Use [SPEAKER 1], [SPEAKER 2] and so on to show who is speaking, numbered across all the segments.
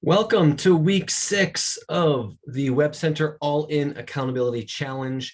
[SPEAKER 1] Welcome to week 6 of the WebCenter All-In Accountability Challenge.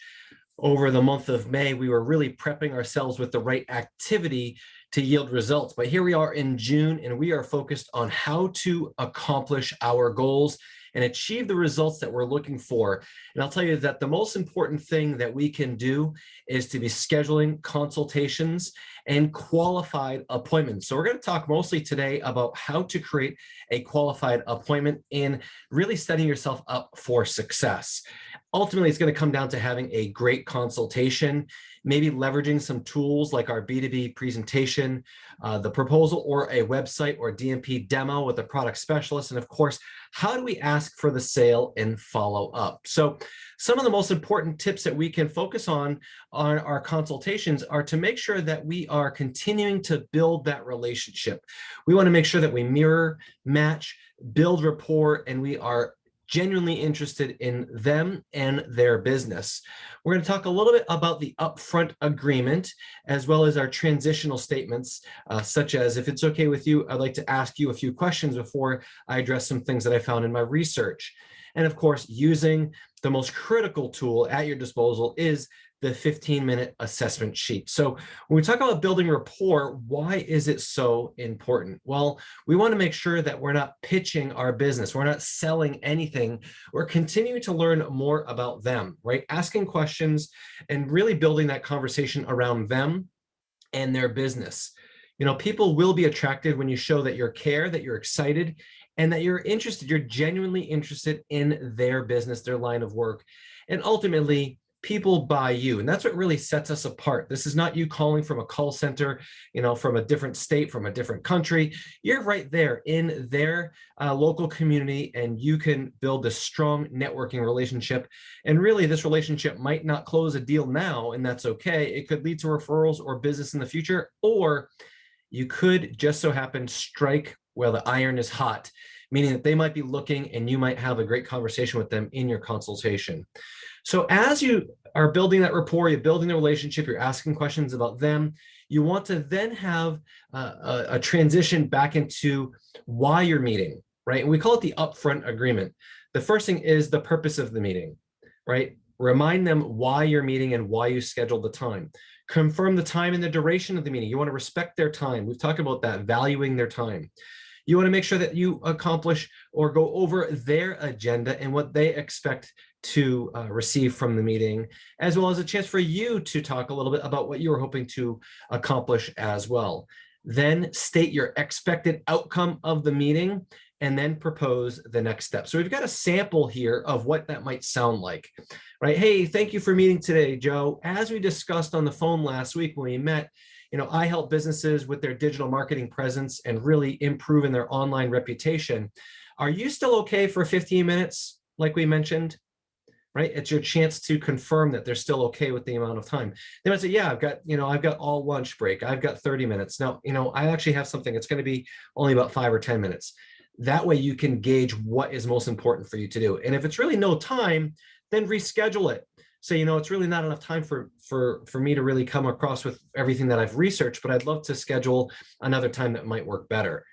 [SPEAKER 1] Over the month of May, we were really prepping ourselves with the right activity to yield results. But here we are in June, and we are focused on how to accomplish our goals and achieve the results that we're looking for. And I'll tell you that the most important thing that we can do is to be scheduling consultations and qualified appointments. So we're going to talk mostly today about how to create a qualified appointment and really setting yourself up for success. Ultimately, it's going to come down to having a great consultation, maybe leveraging some tools like our B2B presentation, the proposal, or a website or DMP demo with a product specialist. And of course, how do we ask for the sale and follow up? So some of the most important tips that we can focus on our consultations are to make sure that we are continuing to build that relationship. We want to make sure that we mirror, match, build rapport, and we are genuinely interested in them and their business. We're going to talk a little bit about the upfront agreement, as well as our transitional statements, such as, if it's okay with you, I'd like to ask you a few questions before I address some things that I found in my research. And of course, using the most critical tool at your disposal is the 15-minute assessment sheet. So when we talk about building rapport, why is it so important? Well, we want to make sure that we're not pitching our business. We're not selling anything. We're continuing to learn more about them, right? Asking questions and really building that conversation around them and their business. You know, people will be attracted when you show that you care, that you're excited, and that you're interested, you're genuinely interested in their business, their line of work. And ultimately, people buy you, and that's what really sets us apart. This is not you calling from a call center, from a different state, from a different country. You're right there in their local community, and you can build a strong networking relationship. And really, this relationship might not close a deal now, and that's okay. It could lead to referrals or business in the future, or you could just so happen strike while the iron is hot, meaning that they might be looking and you might have a great conversation with them in your consultation. So as you are building that rapport, you're building the relationship, you're asking questions about them, you want to then have a transition back into why you're meeting, right? And we call it the upfront agreement. The first thing is the purpose of the meeting, right? Remind them why you're meeting and why you scheduled the time. Confirm the time and the duration of the meeting. You want to respect their time. We've talked about that, valuing their time. You want to make sure that you accomplish or go over their agenda and what they expect to receive from the meeting, as well as a chance for you to talk a little bit about what you were hoping to accomplish as well. Then state your expected outcome of the meeting and then propose the next step. So we've got a sample here of what that might sound like, right? Hey, thank you for meeting today, Joe. As we discussed on the phone last week when we met, I help businesses with their digital marketing presence and really improving their online reputation. Are you still okay for 15 minutes, like we mentioned? Right? It's your chance to confirm that they're still okay with the amount of time. They might say, yeah, I've got all lunch break. I've got 30 minutes. Now, I actually have something. It's going to be only about 5 or 10 minutes. That way you can gauge what is most important for you to do. And if it's really no time, then reschedule it. So, it's really not enough time for me to really come across with everything that I've researched, but I'd love to schedule another time that might work better.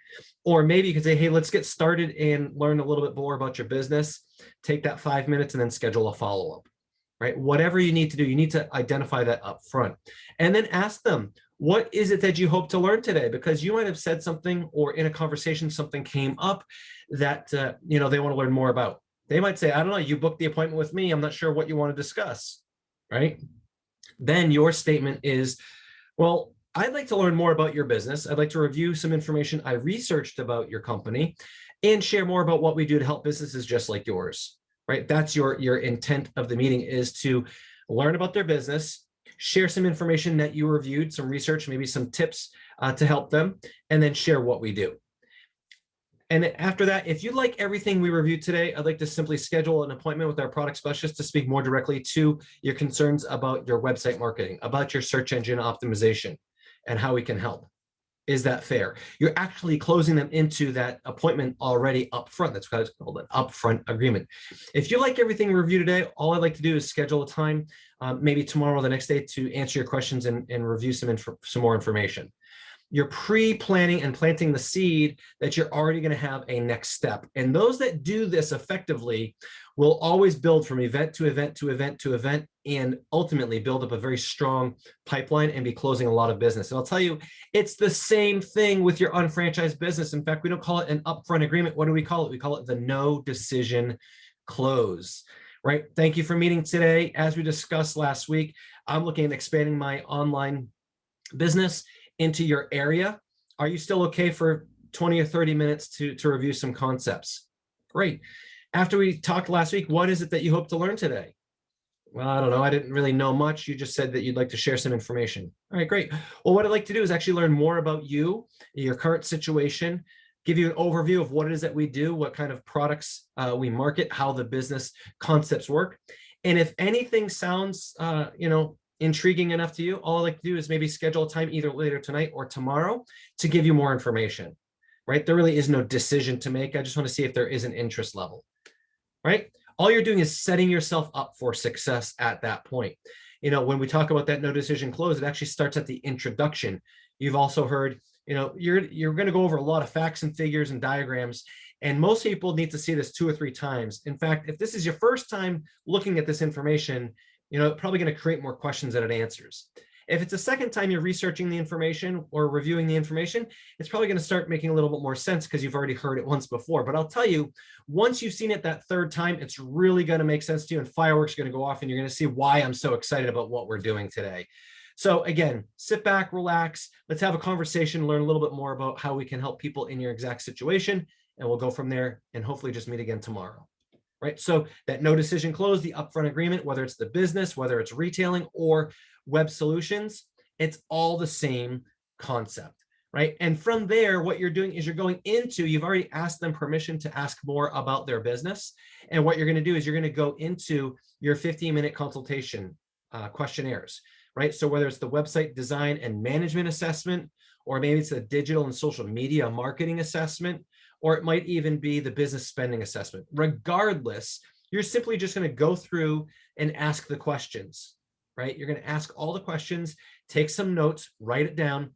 [SPEAKER 1] Or maybe you could say, hey, let's get started and learn a little bit more about your business. Take that 5 minutes and then schedule a follow-up, right? Whatever you need to do, you need to identify that up front. And then ask them, what is it that you hope to learn today? Because you might have said something, or in a conversation, something came up that they want to learn more about. They might say, I don't know, you booked the appointment with me. I'm not sure what you want to discuss, right? Then your statement is, well, I'd like to learn more about your business. I'd like to review some information I researched about your company and share more about what we do to help businesses just like yours, right? That's your intent of the meeting, is to learn about their business, share some information that you reviewed, some research, maybe some tips to help them, and then share what we do. And after that, if you like everything we reviewed today, I'd like to simply schedule an appointment with our product specialist to speak more directly to your concerns about your website marketing, about your search engine optimization, and how we can help. Is that fair? You're actually closing them into that appointment already up front. That's why it's called an upfront agreement. If you like everything we reviewed today, all I'd like to do is schedule a time, maybe tomorrow or the next day, to answer your questions and review some more information. you're pre-planning and planting the seed that you're already going to have a next step. And those that do this effectively will always build from event to event to event to event, and ultimately build up a very strong pipeline and be closing a lot of business. And I'll tell you, it's the same thing with your unfranchised business. In fact, we don't call it an upfront agreement. What do we call it? We call it the no decision close. Right? Thank you for meeting today. As we discussed last week, I'm looking at expanding my online business into your area. Are you still okay for 20 or 30 minutes to review some concepts? Great. After we talked last week, what is it that you hope to learn today? Well, I don't know. I didn't really know much. You just said that you'd like to share some information. All right, great. Well, what I'd like to do is actually learn more about you, your current situation, give you an overview of what it is that we do, what kind of products we market, how the business concepts work. And if anything sounds, intriguing enough to you, all I'd like to do is maybe schedule a time either later tonight or tomorrow to give you more information, right? There really is no decision to make. I just want to see if there is an interest level, right? All you're doing is setting yourself up for success at that point. When we talk about that no decision close, it actually starts at the introduction. You've also heard, you're going to go over a lot of facts and figures and diagrams, and most people need to see this 2 or 3 times. In fact, if this is your first time looking at this information, probably going to create more questions than it answers. If it's a second time you're researching the information or reviewing the information, it's probably going to start making a little bit more sense because you've already heard it once before. But I'll tell you, once you've seen it that third time, it's really going to make sense to you, and fireworks are going to go off, and you're going to see why I'm so excited about what we're doing today. So again, sit back, relax. Let's have a conversation, learn a little bit more about how we can help people in your exact situation, and we'll go from there and hopefully just meet again tomorrow. Right? So that no decision close, the upfront agreement, whether it's the business, whether it's retailing or web solutions, it's all the same concept, right? And from there, what you're doing is you're going into, you've already asked them permission to ask more about their business. And what you're going to do is you're going to go into your 15-minute consultation questionnaires, right? So whether it's the website design and management assessment, or maybe it's a digital and social media marketing assessment, or it might even be the business spending assessment. Regardless, you're simply just going to go through and ask the questions, right? You're going to ask all the questions, take some notes, write it down,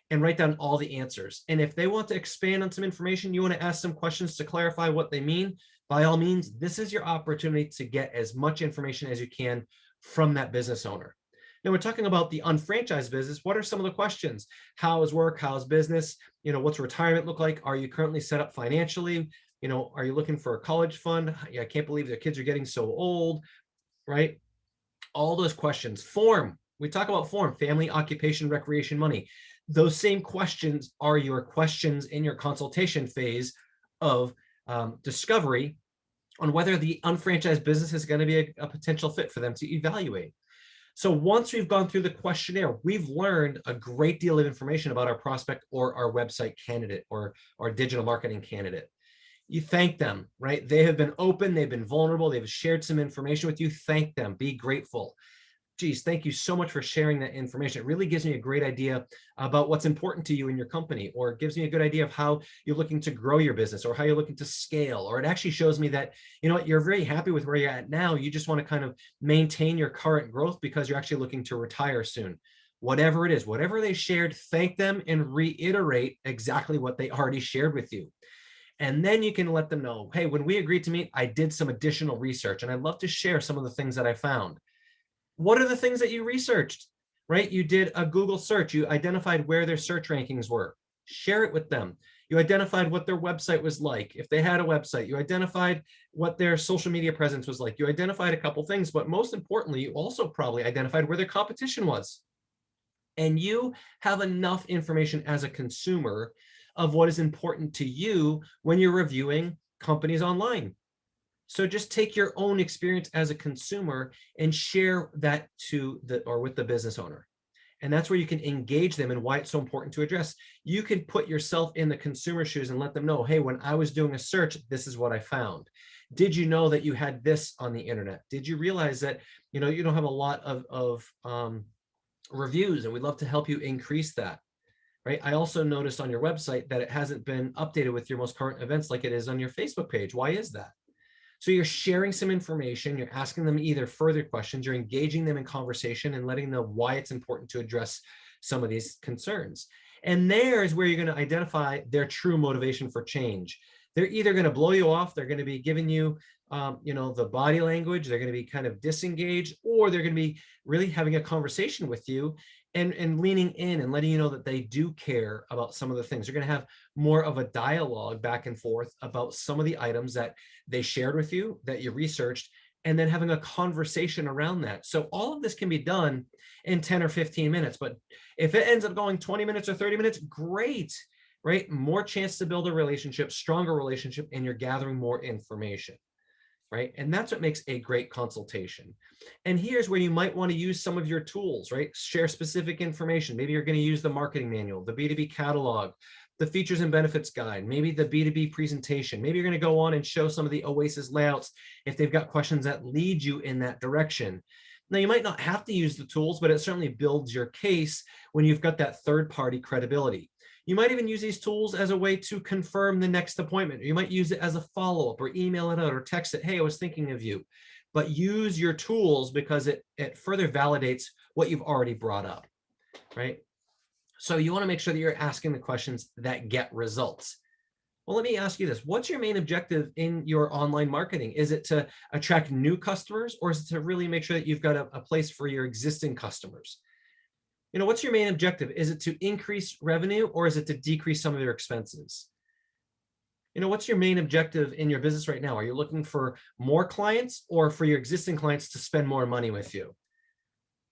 [SPEAKER 1] and write down all the answers. And if they want to expand on some information, you want to ask some questions to clarify what they mean, by all means, this is your opportunity to get as much information as you can from that business owner. Now we're talking about the unfranchised business. What are some of the questions? How is work? How's business? What's retirement look like? Are you currently set up financially? Are you looking for a college fund? Yeah, I can't believe the kids are getting so old, right? All those questions. Form. We talk about form, family, occupation, recreation, money. Those same questions are your questions in your consultation phase of discovery on whether the unfranchised business is going to be a potential fit for them to evaluate. So once we've gone through the questionnaire, we've learned a great deal of information about our prospect or our website candidate or our digital marketing candidate. You thank them, right? They have been open, they've been vulnerable, they've shared some information with you. Thank them, be grateful. Geez, thank you so much for sharing that information. It really gives me a great idea about what's important to you in your company, or it gives me a good idea of how you're looking to grow your business or how you're looking to scale. Or it actually shows me that, you're very happy with where you're at now. You just want to kind of maintain your current growth because you're actually looking to retire soon. Whatever it is, whatever they shared, thank them and reiterate exactly what they already shared with you. And then you can let them know, hey, when we agreed to meet, I did some additional research and I'd love to share some of the things that I found. What are the things that you researched, right? You did a Google search. You identified where their search rankings were. Share it with them. You identified what their website was like. If they had a website, you identified what their social media presence was like. You identified a couple things, but most importantly, you also probably identified where their competition was. And you have enough information as a consumer of what is important to you when you're reviewing companies online. So just take your own experience as a consumer and share that with the business owner. And that's where you can engage them and why it's so important to address. You can put yourself in the consumer shoes and let them know, hey, when I was doing a search, this is what I found. Did you know that you had this on the internet? Did you realize that, you don't have a lot of reviews, and we'd love to help you increase that, right? I also noticed on your website that it hasn't been updated with your most current events like it is on your Facebook page. Why is that? So you're sharing some information, you're asking them either further questions, you're engaging them in conversation and letting them know why it's important to address some of these concerns. And there is where you're going to identify their true motivation for change. They're either going to blow you off, they're going to be giving you, the body language, they're going to be kind of disengaged, or they're going to be really having a conversation with you and leaning in and letting you know that they do care about some of the things. They're going to have more of a dialogue back and forth about some of the items that they shared with you, that you researched, and then having a conversation around that. So all of this can be done in 10 or 15 minutes, but if it ends up going 20 minutes or 30 minutes, great, right? More chance to build a relationship, stronger relationship, and you're gathering more information, right? And that's what makes a great consultation. And here's where you might want to use some of your tools, right? Share specific information. Maybe you're going to use the marketing manual, the B2B catalog, the features and benefits guide, maybe the B2B presentation. Maybe you're going to go on and show some of the Oasis layouts if they've got questions that lead you in that direction. Now, you might not have to use the tools, but it certainly builds your case when you've got that third-party credibility. You might even use these tools as a way to confirm the next appointment. Or you might use it as a follow-up or email it out or text it, hey, I was thinking of you. But use your tools because it further validates what you've already brought up, right? So you want to make sure that you're asking the questions that get results. Well, let me ask you this. What's your main objective in your online marketing? Is it to attract new customers, or is it to really make sure that you've got a place for your existing customers? What's your main objective? Is it to increase revenue, or is it to decrease some of your expenses? What's your main objective in your business right now? Are you looking for more clients or for your existing clients to spend more money with you?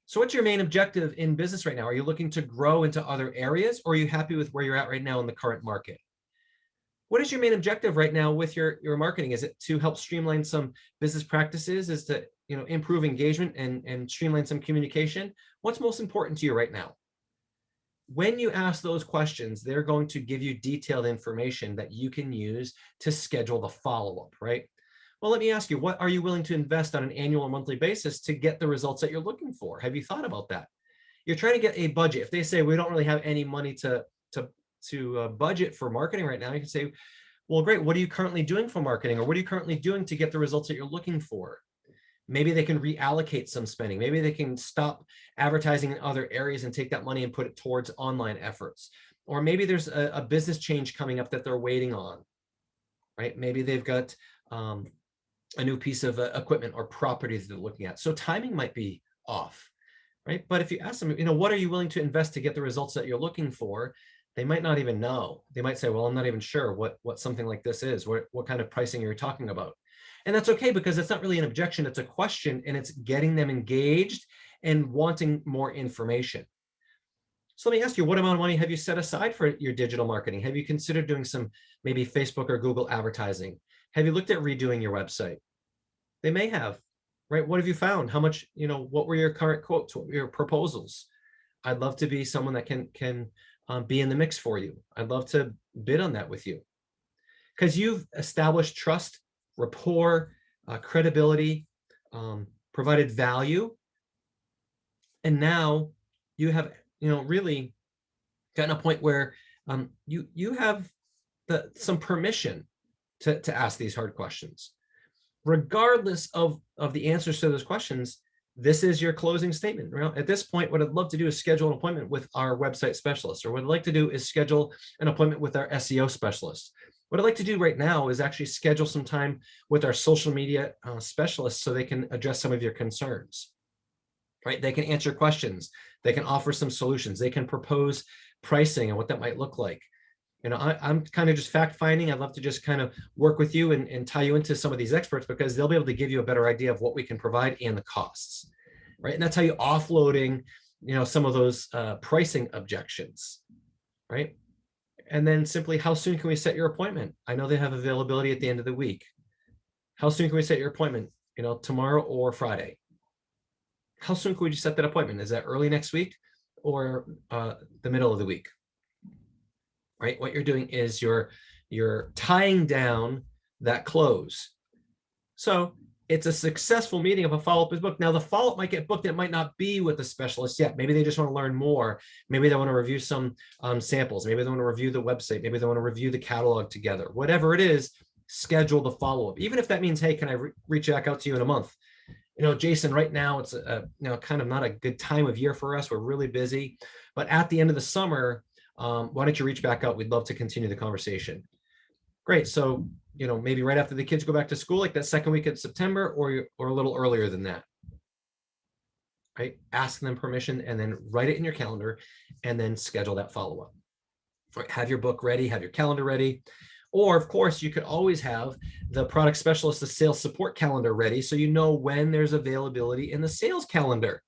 [SPEAKER 1] So what's your main objective in business right now? Are you looking to grow into other areas, or are you happy with where you're at right now in the current market? What is your main objective right now with your marketing? Is it to help streamline some business practices? Is to improve engagement and streamline some communication? What's most important to you right now? When you ask those questions, they're going to give you detailed information that you can use to schedule the follow-up, right? Well, let me ask you, what are you willing to invest on an annual or monthly basis to get the results that you're looking for? Have you thought about that? You're trying to get a budget. If they say we don't really have any money to budget for marketing right now, you can say, well, great, what are you currently doing for marketing? Or what are you currently doing to get the results that you're looking for? Maybe they can reallocate some spending. Maybe they can stop advertising in other areas and take that money and put it towards online efforts. Or maybe there's a business change coming up that they're waiting on, right? Maybe they've got a new piece of equipment or property that they're looking at. So timing might be off, right? But if you ask them, what are you willing to invest to get the results that you're looking for? They might not even know. They might say, well, I'm not even sure what something like this is. What kind of pricing you're talking about? And that's okay, because it's not really an objection. It's a question, and it's getting them engaged and wanting more information. So let me ask you, what amount of money have you set aside for your digital marketing? Have you considered doing some maybe Facebook or Google advertising? Have you looked at redoing your website? They may have, right? What have you found? How much, what were your current quotes? What were your proposals? I'd love to be someone that can be in the mix for you. I'd love to bid on that with you, because you've established trust, rapport, credibility, provided value, and now you have really gotten a point where you have some permission to ask these hard questions. Regardless of the answers to those questions, this is your closing statement. At this point, what I'd love to do is schedule an appointment with our website specialist, or what I'd like to do is schedule an appointment with our SEO specialist. What I'd like to do right now is actually schedule some time with our social media specialists so they can address some of your concerns, right? They can answer questions. They can offer some solutions. They can propose pricing and what that might look like. I'm kind of just fact finding. I'd love to just kind of work with you and tie you into some of these experts, because they'll be able to give you a better idea of what we can provide and the costs, right? And that's how you're offloading, some of those pricing objections, right? And then simply, how soon can we set your appointment? I know they have availability at the end of the week. How soon can we set your appointment? Tomorrow or Friday? How soon can we just set that appointment? Is that early next week or the middle of the week? Right? What you're doing is you're tying down that close. So it's a successful meeting if a follow-up is booked. Now, the follow-up might get booked. It might not be with the specialist yet. Maybe they just want to learn more. Maybe they want to review some samples. Maybe they want to review the website. Maybe they want to review the catalog together. Whatever it is, schedule the follow-up. Even if that means, hey, can I reach back out to you in a month? Jason, right now it's kind of not a good time of year for us. We're really busy. But at the end of the summer, why don't you reach back out? We'd love to continue the conversation. Great. So, maybe right after the kids go back to school, like that second week of September, or a little earlier than that. Right? Ask them permission and then write it in your calendar and then schedule that follow-up. Right? Have your book ready, have your calendar ready. Or of course, you could always have the product specialist, the sales support calendar ready, so you know when there's availability in the sales calendar.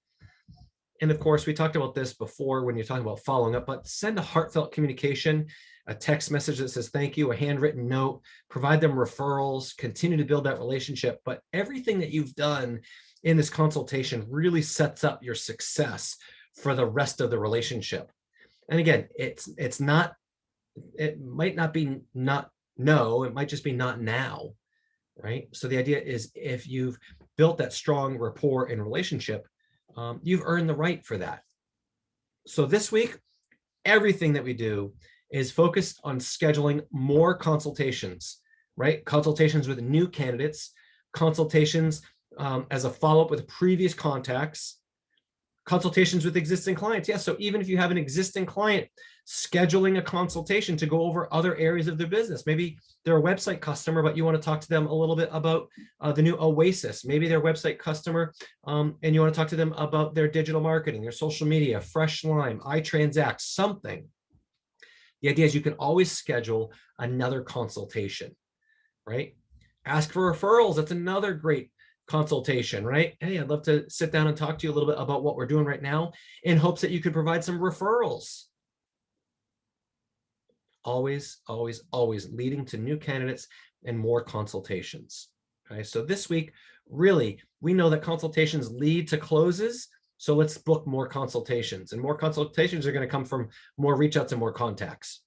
[SPEAKER 1] And of course, we talked about this before when you're talking about following up, but send a heartfelt communication, a text message that says thank you, a handwritten note, provide them referrals, continue to build that relationship. But everything that you've done in this consultation really sets up your success for the rest of the relationship. And again, it might not be not no, it might just be not now, right? So the idea is if you've built that strong rapport and relationship, you've earned the right for that. So this week, everything that we do is focused on scheduling more consultations, right? Consultations with new candidates, consultations as a follow-up with previous contacts, consultations with existing clients. Yeah, so even if you have an existing client, scheduling a consultation to go over other areas of their business. Maybe they're a website customer, but you want to talk to them a little bit about the new Oasis. Maybe they're a website customer and you want to talk to them about their digital marketing, their social media, Fresh Lime, iTransact, something. The idea is you can always schedule another consultation, right? Ask for referrals. That's another great consultation, right? Hey, I'd love to sit down and talk to you a little bit about what we're doing right now in hopes that you could provide some referrals. Always, always, always leading to new candidates and more consultations. Okay, so this week, really, we know that consultations lead to closes. So let's book more consultations, and more consultations are going to come from more reach outs and more contacts.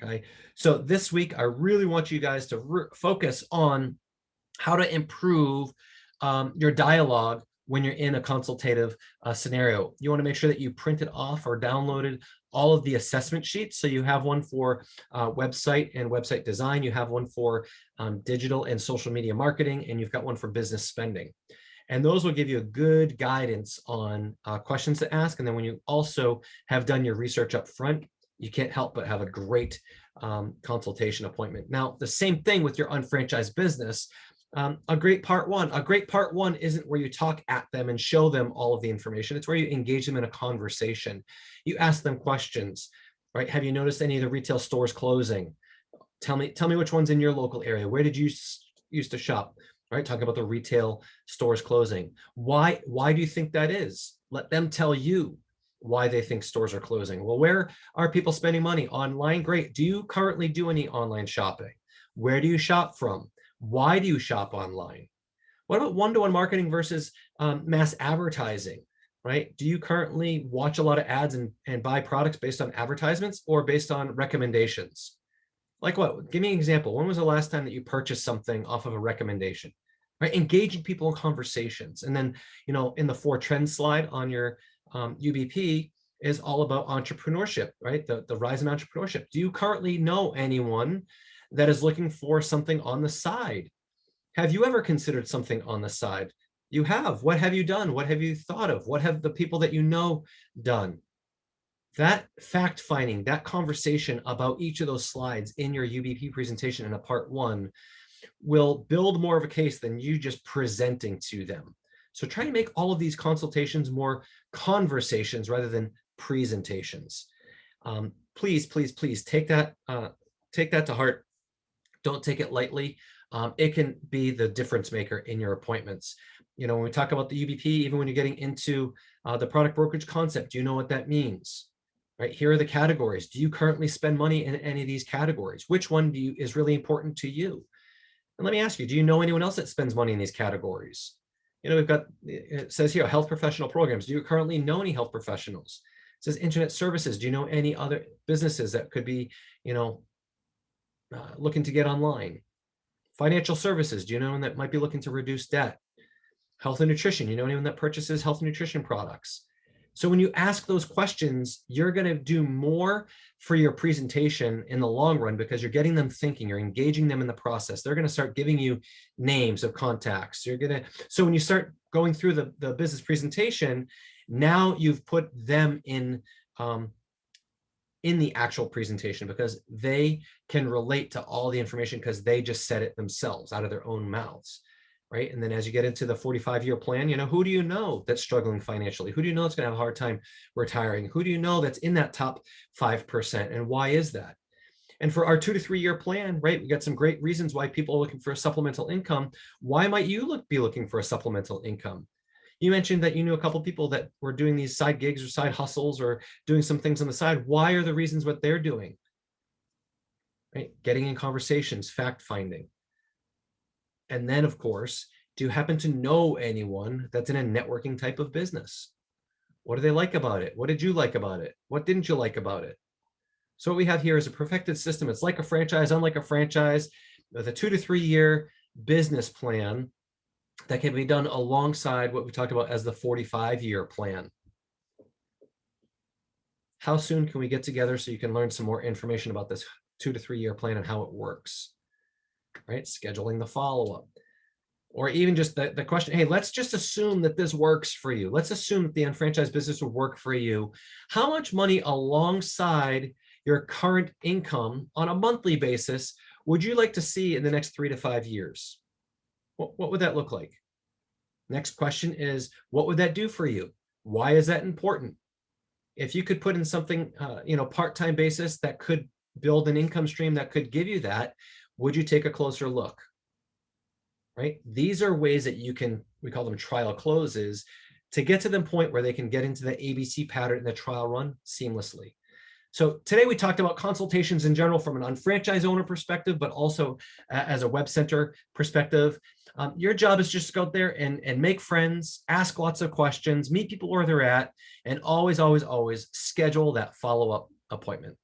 [SPEAKER 1] Okay, so this week, I really want you guys to focus on how to improve your dialogue when you're in a consultative scenario. You want to make sure that you printed off or downloaded all of the assessment sheets. So you have one for website and website design, you have one for digital and social media marketing, and you've got one for business spending. And those will give you a good guidance on questions to ask. And then when you also have done your research up front, you can't help but have a great consultation appointment. Now, the same thing with your unfranchised business. A great part one isn't where you talk at them and show them all of the information. It's where you engage them in a conversation. You ask them questions, right? Have you noticed any of the retail stores closing? Tell me which one's in your local area. Where did you used to shop? Right? Talk about the retail stores closing. Why do you think that is? Let them tell you why they think stores are closing. Well, where are people spending money? Online, great. Do you currently do any online shopping? Where do you shop from? Why do you shop online? What about one-to-one marketing versus mass advertising, right? Do you currently watch a lot of ads and buy products based on advertisements or based on recommendations? Like what? Give me an example. When was the last time that you purchased something off of a recommendation, right? Engaging people in conversations. And then, in the 4 trends slide on your UBP is all about entrepreneurship, right? The rise in entrepreneurship. Do you currently know anyone that is looking for something on the side? Have you ever considered something on the side? You have. What have you done? What have you thought of? What have the people that you know done? That fact finding, that conversation about each of those slides in your UBP presentation in a part 1 will build more of a case than you just presenting to them. So try to make all of these consultations more conversations rather than presentations. Please, please, please take that to heart. Don't take it lightly. It can be the difference maker in your appointments. When we talk about the UBP, even when you're getting into the product brokerage concept, do you know what that means? Right? Here are the categories. Do you currently spend money in any of these categories? Which one is really important to you? And let me ask you, do you know anyone else that spends money in these categories? We've got, it says here, health professional programs. Do you currently know any health professionals? It says internet services. Do you know any other businesses that could be, looking to get online? Financial services. Do you know anyone that might be looking to reduce debt? Health and nutrition. You know anyone that purchases health and nutrition products? So when you ask those questions, you're going to do more for your presentation in the long run because you're getting them thinking, you're engaging them in the process. They're going to start giving you names of contacts. So when you start going through the business presentation, now you've put them in in the actual presentation, because they can relate to all the information because they just said it themselves out of their own mouths, right? And then as you get into the 45-year plan, who do you know that's struggling financially? Who do you know that's going to have a hard time retiring? Who do you know that's in that top 5%? And why is that? And for our 2 to 3 year plan, right, we got some great reasons why people are looking for a supplemental income. Why might you be looking for a supplemental income? You mentioned that you knew a couple of people that were doing these side gigs or side hustles or doing some things on the side. Why are the reasons what they're doing? Right? Getting in conversations, fact finding. And then, of course, do you happen to know anyone that's in a networking type of business? What do they like about it? What did you like about it? What didn't you like about it? So what we have here is a perfected system. It's like a franchise, unlike a franchise, with a 2 to 3 year business plan that can be done alongside what we talked about as the 45-year plan. How soon can we get together so you can learn some more information about this 2 to 3 year plan and how it works, right? Scheduling the follow-up. Or even just the question, hey, let's just assume that this works for you. Let's assume that the unfranchised business would work for you. How much money alongside your current income on a monthly basis would you like to see in the next 3 to 5 years? What would that look like? Next question is, what would that do for you? Why is that important? If you could put in something, part-time basis that could build an income stream that could give you that, would you take a closer look? Right? These are ways that you can, we call them trial closes, to get to the point where they can get into the ABC pattern in the trial run seamlessly. So today we talked about consultations in general from an unfranchised owner perspective, but also as a WebCenter perspective. Your job is just to go out there and make friends, ask lots of questions, meet people where they're at, and always, always, always schedule that follow-up appointment.